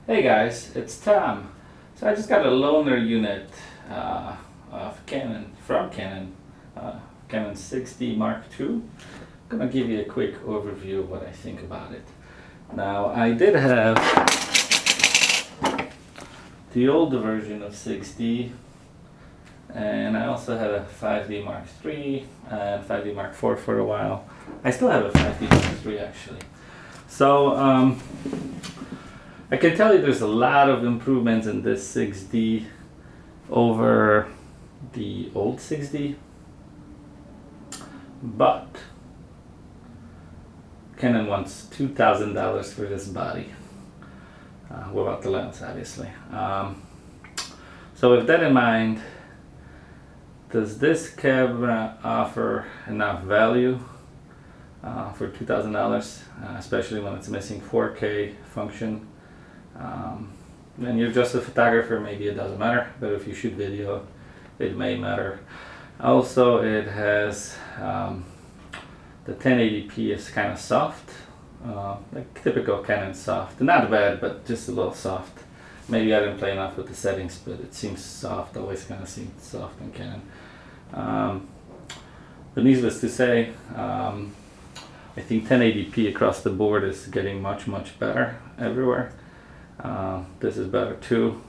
Hey guys, it's Tom. So I just got a loaner unit of Canon, from Canon, Canon 6D Mark II. I'm gonna give you a quick overview of what I think about it. Now I did have the older version of 6D, and I also had a 5D Mark III and 5D Mark IV for a while. I still have a 5D Mark III actually. So I can tell you there's a lot of improvements in this 6D over the old 6D, but Canon wants $2,000 for this body, without the lens obviously. So with that in mind, does this camera offer enough value for $2,000, especially when it's missing 4K function? And you're just a photographer, maybe it doesn't matter, but if you shoot video, it may matter. Also, it has the 1080p is kind of soft, like typical Canon soft. Not bad, but just a little soft. Maybe I didn't play enough with the settings, but it seems soft. Always kind of seems soft in Canon. But needless to say, I think 1080p across the board is getting much better everywhere. This is better too,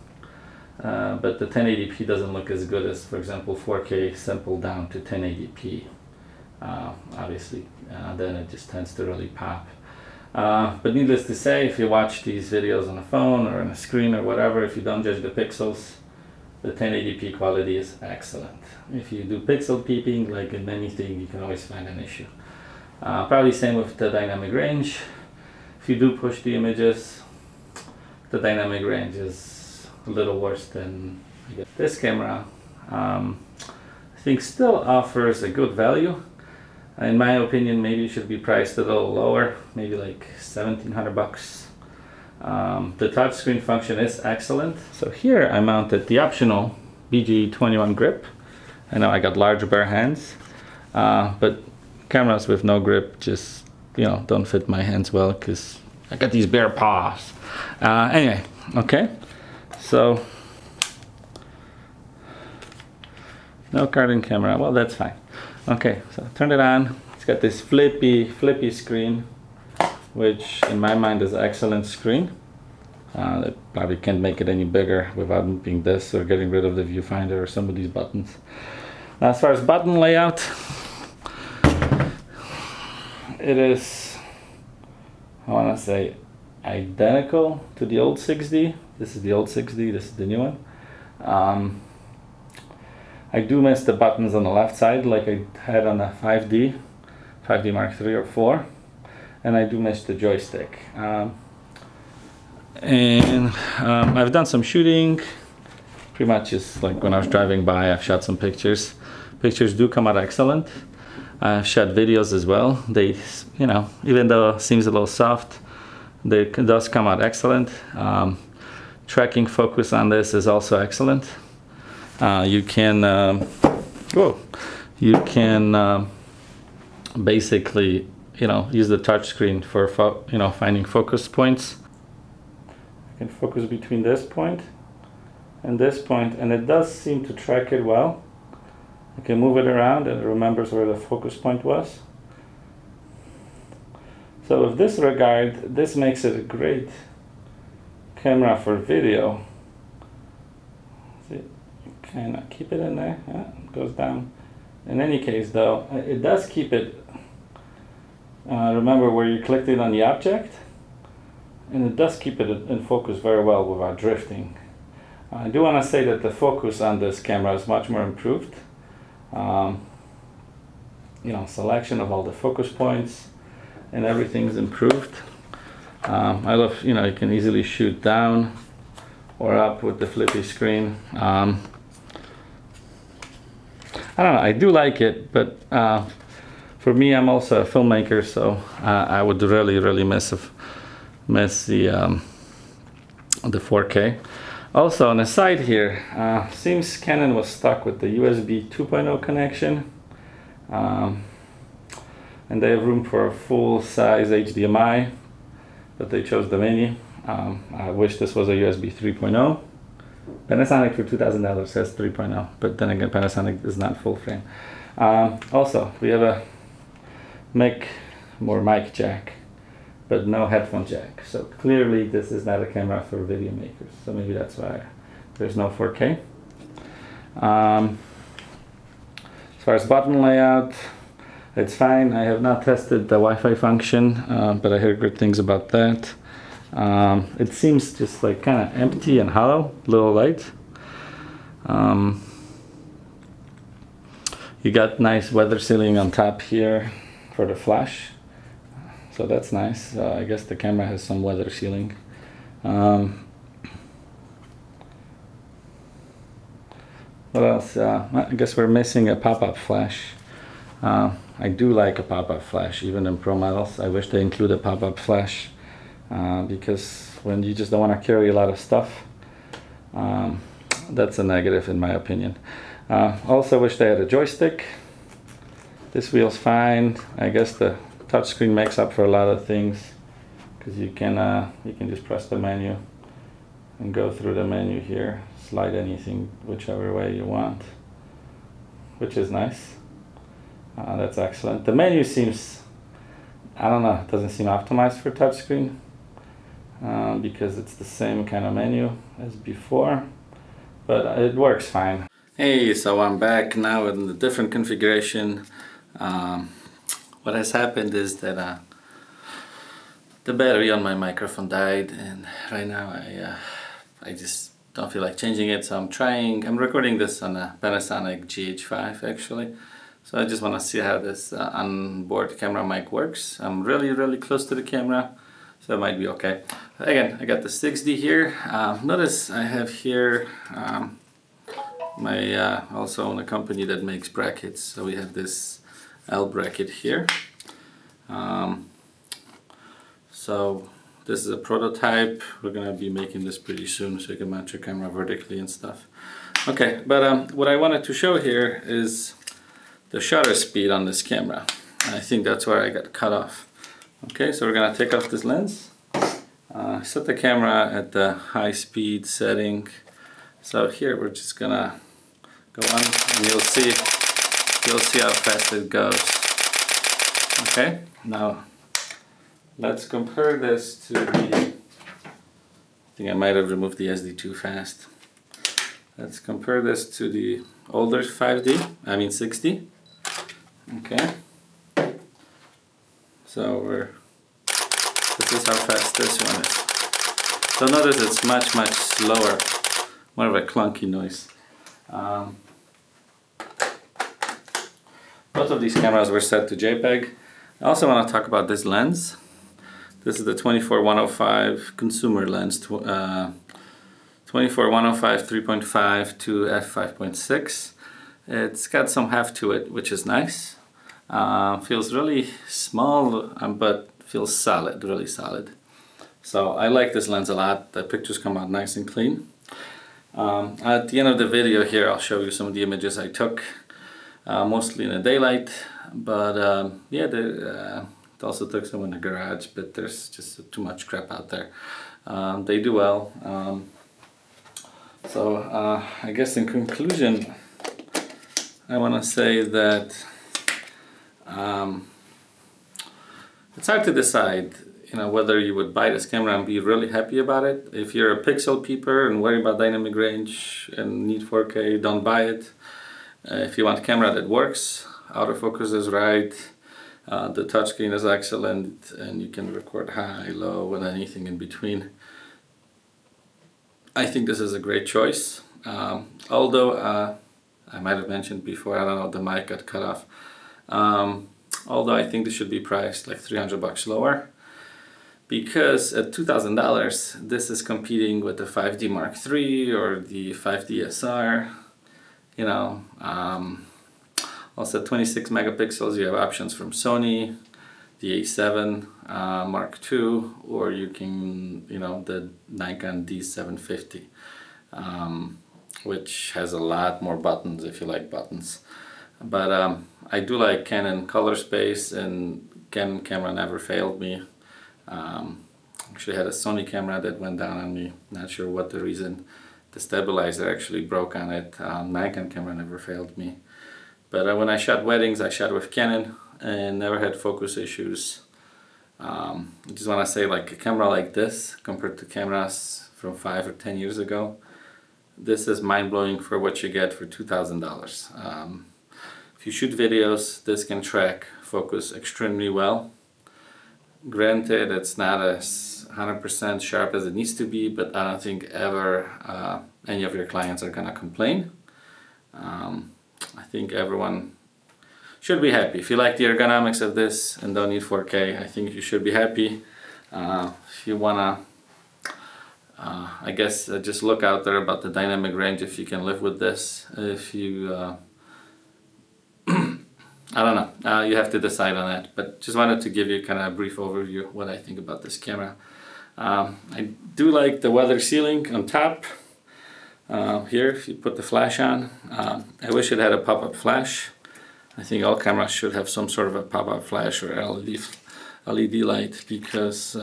but the 1080p doesn't look as good as, for example, 4K sampled down to 1080p. Obviously, then it just tends to really pop. But needless to say, if you watch these videos on a phone or on a screen or whatever, if you don't judge the pixels, the 1080p quality is excellent. If you do pixel peeping, like in anything, you can always find an issue. Probably same with the dynamic range. If you do push the images, the dynamic range is a little worse than this camera. I think still offers a good value. In my opinion, maybe it should be priced a little lower, maybe like $1,700. The touchscreen function is excellent. So here I mounted the optional BG21 grip. I know I got large bare hands, but cameras with no grip just, don't fit my hands well because I got these bare paws. Anyway, okay, so no carding camera, well, that's fine. Okay, so turn it on. It's got this flippy screen, which in my mind is an excellent screen. That probably can't make it any bigger without moving this or getting rid of the viewfinder or some of these buttons. Now, as far as button layout, it is, I want to say, identical to the old 6D. This is the old 6D, this is the new one. I do miss the buttons on the left side like I had on the 5D Mark III or 4, and I do miss the joystick. I've done some shooting, pretty much just like when I was driving by, I've shot some pictures. Pictures do come out excellent. I've shot videos as well. They, even though it seems a little soft, it does come out excellent. Tracking focus on this is also excellent. You can basically, use the touch screen for, finding focus points. I can focus between this point and this point, and it does seem to track it well. I can move it around and it remembers where the focus point was. So with this regard, this makes it a great camera for video. See, kind of keep it in there, yeah, it goes down. In any case though, it does keep it, remember where you clicked it on the object, and it does keep it in focus very well without drifting. I do want to say that the focus on this camera is much more improved. Selection of all the focus points and everything's improved. I love, you can easily shoot down or up with the flippy screen. I don't know, I do like it, but for me, I'm also a filmmaker, so I would really miss the 4K. Also on the side here, seems Canon was stuck with the USB 2.0 connection, and they have room for a full-size HDMI, but they chose the mini. I wish this was a USB 3.0. Panasonic for $2,000 says 3.0, but then again, Panasonic is not full frame. Also, we have a mic jack, but no headphone jack. So clearly this is not a camera for video makers. So maybe that's why there's no 4K. As far as button layout, it's fine. I have not tested the Wi-Fi function, but I heard good things about that. It seems just like kind of empty and hollow, little light. You got nice weather sealing on top here for the flash, so that's nice. I guess the camera has some weather sealing. What else? I guess we're missing a pop-up flash. I do like a pop-up flash, even in Pro models. I wish they include a pop-up flash. Because when you just don't want to carry a lot of stuff, that's a negative in my opinion. Also wish they had a joystick. This wheel's fine. I guess the touchscreen makes up for a lot of things, because you can just press the menu and go through the menu here, slide anything whichever way you want, which is nice. That's excellent. The menu seems, I don't know, it doesn't seem optimized for touchscreen. Because it's the same kind of menu as before, but it works fine. Hey, so I'm back now in a different configuration. What has happened is that the battery on my microphone died, and right now I just don't feel like changing it, so I'm recording this on a Panasonic GH5 actually. So I just want to see how this onboard camera mic works. I'm really close to the camera, so it might be okay. Again, I got the 6D here. Notice I have here my also own a company that makes brackets. So we have this L bracket here. So this is a prototype. We're gonna be making this pretty soon, so you can mount your camera vertically and stuff. Okay, but what I wanted to show here is the shutter speed on this camera. I think that's where I got cut off. Okay, so we're gonna take off this lens. Set the camera at the high speed setting. So here we're just gonna go on, and you'll see how fast it goes. Okay, now let's compare this to the, I think I might have removed the SD too fast. Let's compare this to the older 6D. Okay, so this is how fast this one is. So notice it's much slower, more of a clunky noise. Both of these cameras were set to JPEG. I also want to talk about this lens. This is the 24-105 consumer lens, 24-105 3.5 to f5.6. It's got some heft to it, which is nice. Feels really small, but feels solid, really solid. So I like this lens a lot. The pictures come out nice and clean. At the end of the video here, I'll show you some of the images I took, mostly in the daylight, but yeah, also took some in the garage, but there's just too much crap out there. They do well. So I guess in conclusion, I want to say that it's hard to decide, whether you would buy this camera and be really happy about it. If you're a pixel peeper and worry about dynamic range and need 4K, don't buy it. If you want a camera that works, autofocus is right, the touchscreen is excellent, and you can record high, low, and anything in between, I think this is a great choice. Although I might have mentioned before, I don't know, the mic got cut off. Although I think this should be priced like $300 lower, because at $2,000 this is competing with the 5D Mark III or the 5D SR. Also 26 megapixels, you have options from Sony, the A7 Mark II, or you can, the Nikon D750, which has a lot more buttons if you like buttons. But I do like Canon color space, and Canon camera never failed me. Actually had a Sony camera that went down on me. Not sure what the reason. The stabilizer actually broke on it. Nikon camera never failed me. But when I shot weddings, I shot with Canon and never had focus issues. I just want to say, like, a camera like this compared to cameras from 5 or 10 years ago, this is mind-blowing for what you get for $2,000. If you shoot videos, this can track focus extremely well. Granted, it's not as 100% sharp as it needs to be, but I don't think ever any of your clients are gonna complain. I think everyone should be happy. If you like the ergonomics of this and don't need 4K, I think you should be happy. If you wanna, I guess just look out there about the dynamic range if you can live with this. If you, I don't know, you have to decide on that, but just wanted to give you kind of a brief overview of what I think about this camera. I do like the weather sealing on top. Here, if you put the flash on, I wish it had a pop-up flash. I think all cameras should have some sort of a pop-up flash or LED light, because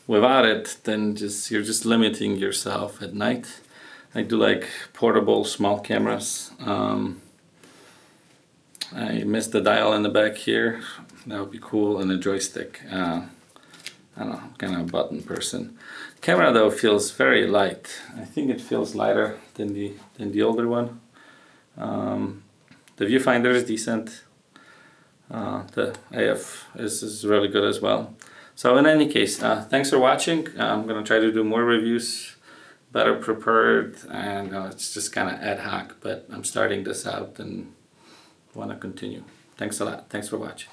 without it, then you're just limiting yourself at night. I do like portable small cameras. I missed the dial in the back here. That would be cool, and a joystick. I don't know, I'm kind of a button person. Camera though feels very light. I think it feels lighter than the older one. The viewfinder is decent. The AF is really good as well. So in any case, thanks for watching. I'm gonna try to do more reviews, better prepared, and it's just kind of ad hoc, but I'm starting this out and want to continue. Thanks a lot. Thanks for watching.